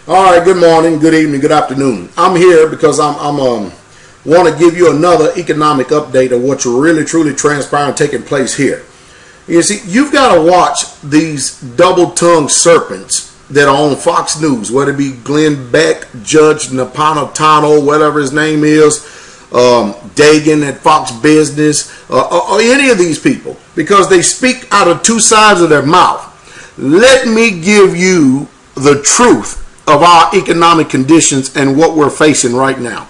All right, good morning, good evening, good afternoon. I'm here because I'm want to give you another economic update of what's really truly transpiring taking place here. You see, you've got to watch these double-tongued serpents that are on Fox News, whether it be Glenn Beck, Judge Napolitano, whatever his name is, Dagan at Fox Business, or any of these people, because they speak out of two sides of their mouth. Let me give you the truth of our economic conditions and what we're facing right now.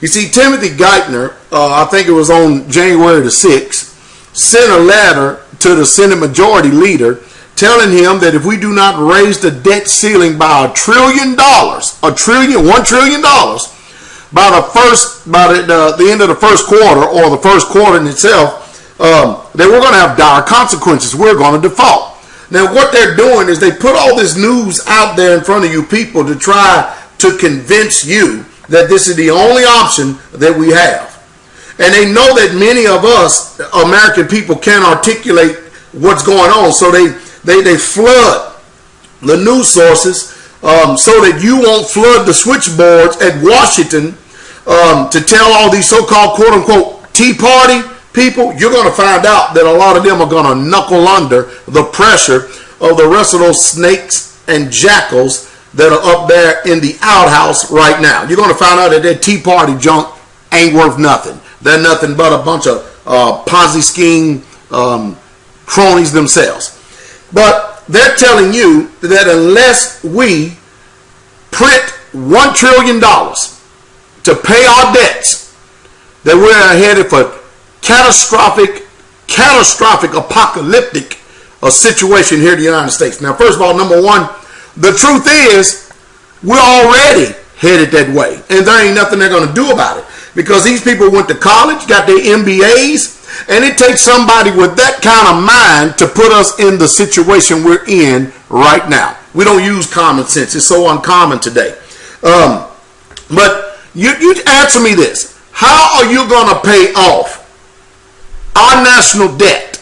You see, Timothy Geithner, I think it was on January the 6th, sent a letter to the Senate Majority Leader telling him that if we do not raise the debt ceiling by $1 trillion, $1 trillion, by the end of the first quarter, or the first quarter in itself, that we're going to have dire consequences. We're going to default. Now, what they're doing is they put all this news out there in front of you people to try to convince you that this is the only option that we have. And they know that many of us, American people, can't articulate what's going on. So they flood the news sources so that you won't flood the switchboards at Washington to tell all these so-called quote-unquote Tea Party people. You're going to find out that a lot of them are going to knuckle under the pressure of the rest of those snakes and jackals that are up there in the outhouse right now. You're going to find out that that Tea Party junk ain't worth nothing. They're nothing but a bunch of Ponzi scheme cronies themselves. But they're telling you that unless we print $1 trillion to pay our debts, that we're headed for catastrophic, apocalyptic situation here in the United States. Now, first of all, number one, the truth is we're already headed that way, and there ain't nothing they're going to do about it, because these people went to college, got their MBAs, and it takes somebody with that kind of mind to put us in the situation we're in right now. We don't use common sense. It's so uncommon today. But you answer me this. How are you going to pay off our national debt,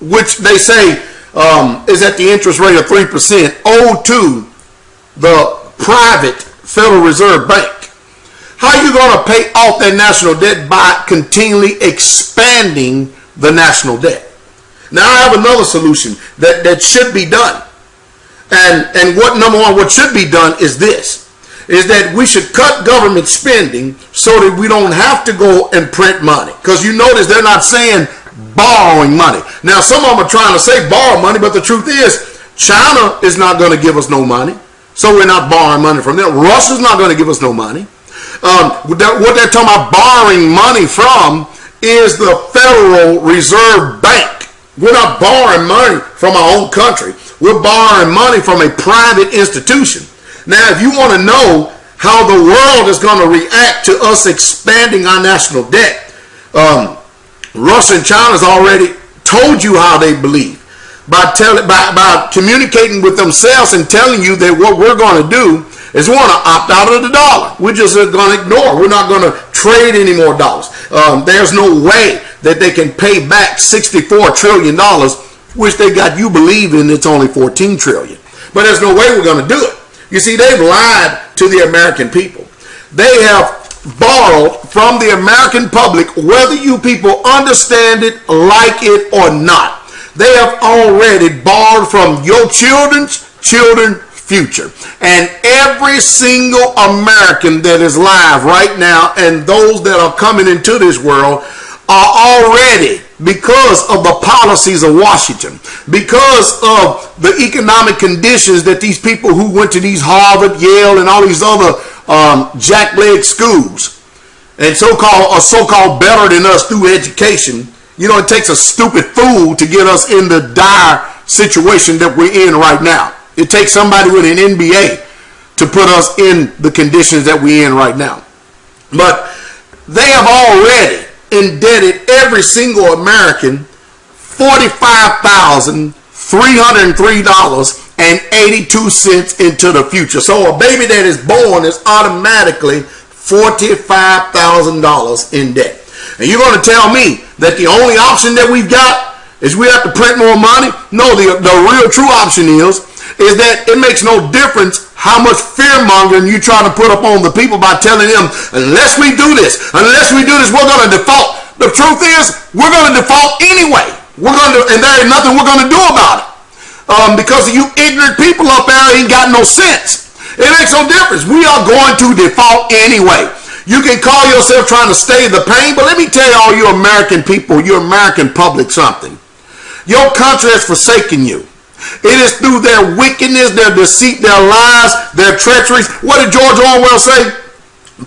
which they say is at the interest rate of 3%, owed to the private Federal Reserve Bank? How are you going to pay off that national debt? By continually expanding the national debt. Now, I have another solution that should be done. And what should be done is this, is that we should cut government spending so that we don't have to go and print money. Because you notice they're not saying borrowing money. Now, some of them are trying to say borrow money, but the truth is China is not going to give us no money. So we're not borrowing money from them. Russia's not going to give us no money. What they're talking about borrowing money from is the Federal Reserve Bank. We're not borrowing money from our own country. We're borrowing money from a private institution. Now, if you want to know how the world is going to react to us expanding our national debt, Russia and China has already told you how they believe by communicating with themselves and telling you that what we're going to do is we want to opt out of the dollar. We're just going to ignore. We're not going to trade any more dollars. There's no way that they can pay back $64 trillion, which they got you believing it's only $14 trillion. But there's no way we're going to do it. You see, they've lied to the American people. They have borrowed from the American public, whether you people understand it, like it, or not. They have already borrowed from your children's future. And every single American that is live right now, and those that are coming into this world, are already, because of the policies of Washington, because of the economic conditions that these people who went to these Harvard, Yale, and all these other jackleg schools, and so-called better than us through education, you know, it takes a stupid fool to get us in the dire situation that we're in right now. It takes somebody with an MBA to put us in the conditions that we're in right now. But they have already indebted every single American $45,303.82 into the future. So a baby that is born is automatically $45,000 in debt. And you're going to tell me that the only option that we've got is we have to print more money? No, the real true option is is that it makes no difference how much fear mongering you try to put up on the people by telling them, unless we do this, we're going to default. The truth is, we're going to default anyway. And there ain't nothing we're going to do about it. Because you ignorant people up there ain't got no sense. It makes no difference. We are going to default anyway. You can call yourself trying to stay the pain, but let me tell you, all you American people, you American public, something. Your country has forsaken you. It is through their wickedness, their deceit, their lies, their treacheries. What did George Orwell say?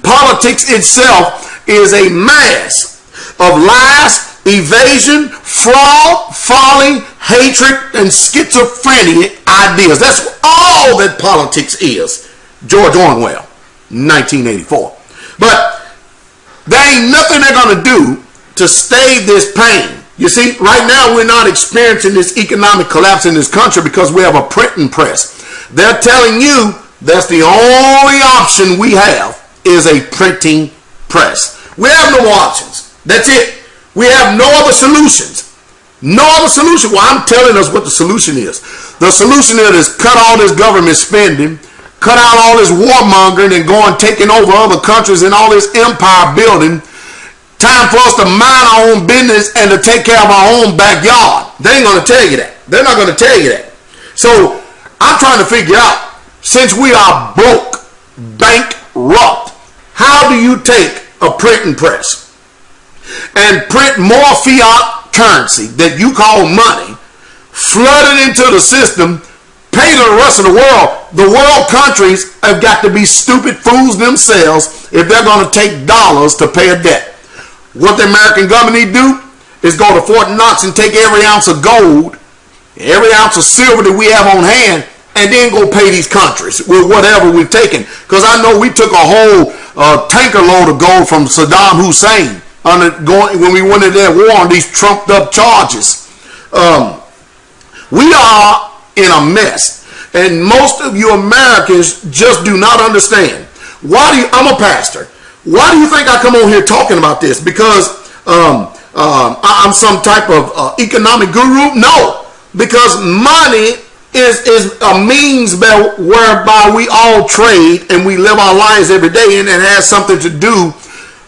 Politics itself is a mass of lies, evasion, fraud, folly, hatred, and schizophrenic ideas. That's all that politics is. George Orwell, 1984. But there ain't nothing they're going to do to stay this pain. You see, right now we're not experiencing this economic collapse in this country because we have a printing press. They're telling you that's the only option we have is a printing press. We have no options. That's it. We have no other solutions. No other solution. Well, I'm telling us what the solution is. The solution is cut all this government spending, cut out all this warmongering and going taking over other countries and all this empire building. Time for us to mind our own business and to take care of our own backyard. They ain't going to tell you that. They're not going to tell you that. So I'm trying to figure out, since we are broke, bankrupt, how do you take a printing press and print more fiat currency that you call money, flood it into the system, pay to the rest of the world? The world countries have got to be stupid fools themselves if they're going to take dollars to pay a debt. What the American government need to do is go to Fort Knox and take every ounce of gold, every ounce of silver that we have on hand, and then go pay these countries with whatever we've taken. Because I know we took a whole tanker load of gold from Saddam Hussein when we went into that war on these trumped up charges. We are in a mess, and most of you Americans just do not understand. I'm a pastor. Why do you think I come on here talking about this? Because I'm some type of economic guru? No, because money is a means whereby we all trade and we live our lives every day, and it has something to do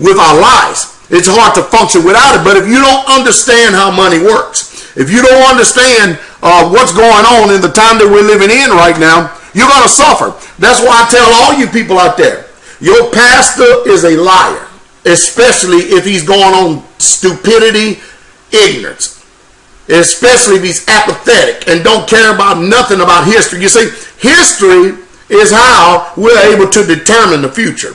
with our lives. It's hard to function without it. But if you don't understand how money works, if you don't understand what's going on in the time that we're living in right now, you're going to suffer. That's why I tell all you people out there, your pastor is a liar, especially if he's going on stupidity, ignorance, especially if he's apathetic and don't care about nothing about history. You see, history is how we're able to determine the future.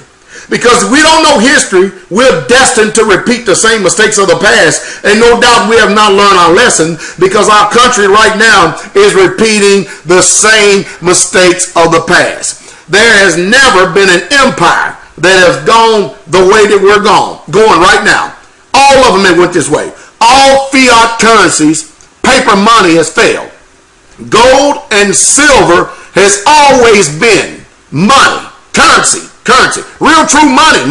Because if we don't know history, we're destined to repeat the same mistakes of the past. And no doubt we have not learned our lesson, because our country right now is repeating the same mistakes of the past. There has never been an empire that has gone the way that we're going right now. All of them have went this way. All fiat currencies, paper money has failed. Gold and silver has always been money, currency, real true money,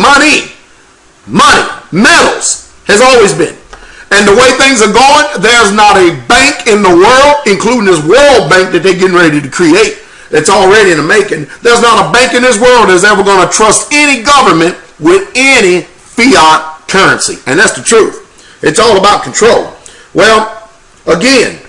metals has always been. And the way things are going, there's not a bank in the world, including this World Bank that they're getting ready to create, it's already in the making. There's not a bank in this world that's ever going to trust any government with any fiat currency. And that's the truth. It's all about control. Well, again,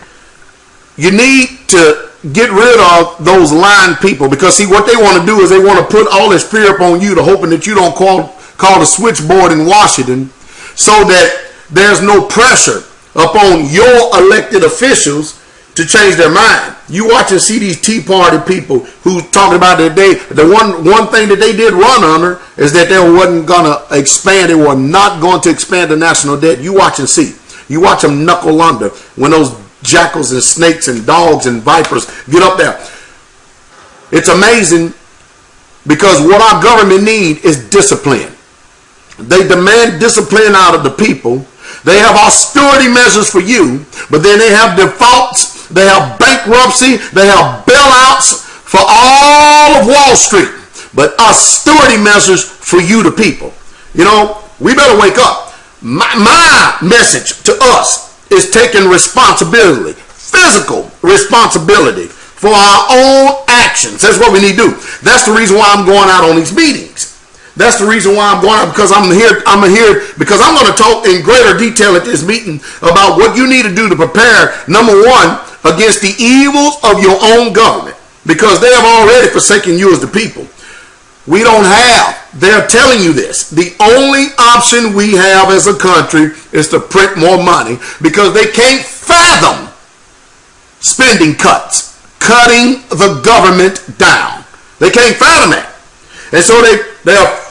you need to get rid of those lying people, because see, what they want to do is they want to put all this fear upon you, to hoping that you don't call the switchboard in Washington, so that there's no pressure upon your elected officials to change their mind. You watch and see these Tea Party people who talking about that the one thing that they did run under is that they wasn't going to expand. They were not going to expand the national debt. You watch and see. You watch them knuckle under when those jackals and snakes and dogs and vipers get up there. It's amazing, because what our government need is discipline. They demand discipline out of the people. They have austerity measures for you, but then they have defaults, they have bankruptcy, they have bailouts for all of Wall Street, but austerity measures for you, the people. You know, we better wake up. My message to us is taking responsibility, physical responsibility, for for our own actions. That's what we need to do. That's the reason why I'm going out on these meetings. That's the reason why I'm going out, because I'm here because I'm going to talk in greater detail at this meeting about what you need to do to prepare, number one, against the evils of your own government, because they have already forsaken you as the people. We don't have, they're telling you this, the only option we have as a country is to print more money, because they can't fathom spending cuts, cutting the government down. They can't fathom that. And so they are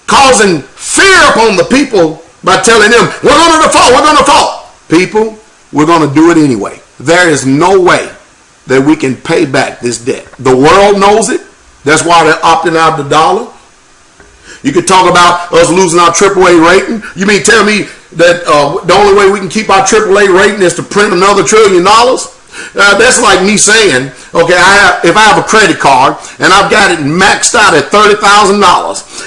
causing fear upon the people by telling them, we're going to default, we're going to default. People, we're going to do it anyway. There is no way that we can pay back this debt. The world knows it. That's why they're opting out of the dollar. You could talk about us losing our AAA rating. You mean tell me that the only way we can keep our AAA rating is to print another $1 trillion? That's like me saying, okay, if I have a credit card and I've got it maxed out at $30,000,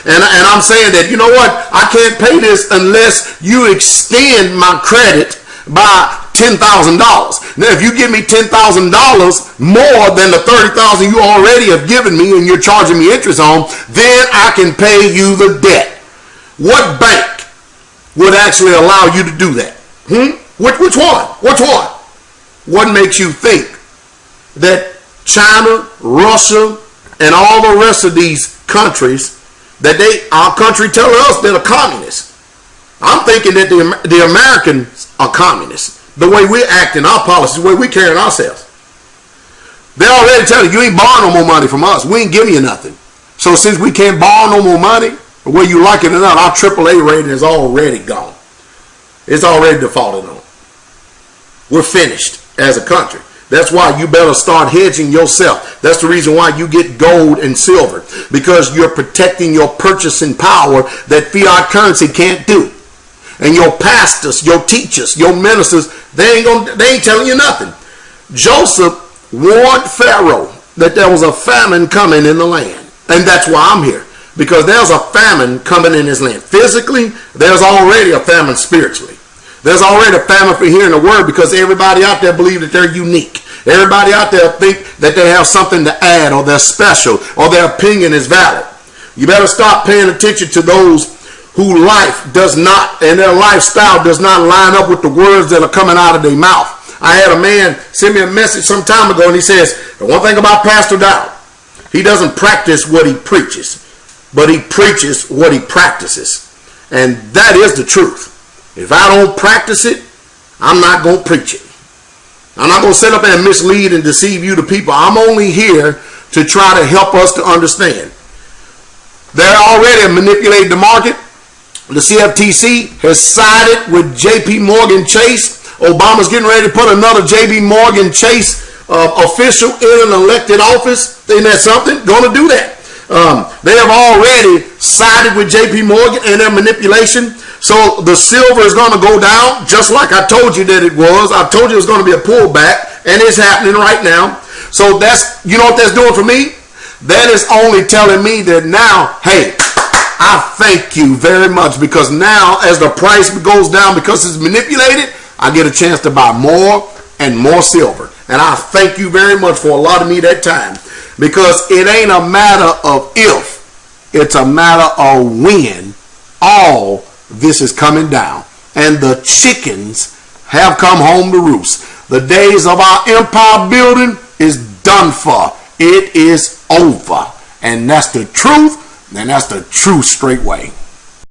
and I'm saying that, you know what, I can't pay this unless you extend my credit by $10,000. Now, if you give me $10,000 more than the $30,000 you already have given me and you're charging me interest on, then I can pay you the debt. What bank would actually allow you to do that? Which one? Which one? What makes you think that China, Russia, and all the rest of these countries, that our country tell us they're communists? I'm thinking that the Americans are communists. The way we act in our policies, the way we carry ourselves. They're already telling you ain't borrowing no more money from us. We ain't giving you nothing. So since we can't borrow no more money, whether you like it or not, our AAA rating is already gone. It's already defaulted on. We're finished as a country. That's why you better start hedging yourself. That's the reason why you get gold and silver, because you're protecting your purchasing power that fiat currency can't do. And your pastors, your teachers, your ministers, they ain't telling you nothing. Joseph warned Pharaoh that there was a famine coming in the land. And that's why I'm here, because there's a famine coming in this land. Physically, there's already a famine spiritually. There's already a famine for hearing the word, because everybody out there believes that they're unique. Everybody out there think that they have something to add, or they're special, or their opinion is valid. You better stop paying attention to those whose life does not, and their lifestyle does not line up with the words that are coming out of their mouth. I had a man send me a message some time ago, and he says, the one thing about Pastor Dowd, he doesn't practice what he preaches, but he preaches what he practices. And that is the truth. If I don't practice it, I'm not going to preach it. I'm not going to sit up and mislead and deceive you, the people. I'm only here to try to help us to understand. They're already manipulating the market. The CFTC has sided with J.P. Morgan Chase. Obama's getting ready to put another J.P. Morgan Chase official in an elected office. Isn't that something? Going to do that. They have already sided with J.P. Morgan and their manipulation. So the silver is going to go down, just like I told you that it was. I told you it was going to be a pullback, and it's happening right now. So that's, you know what that's doing for me? That is only telling me that now, hey, I thank you very much, because now as the price goes down because it's manipulated, I get a chance to buy more and more silver. And I thank you very much for allotting me that time, because it ain't a matter of if, it's a matter of when all this is coming down. And the chickens have come home to roost. The days of our empire building is done for. It is over. And that's the truth. And that's the true straight way.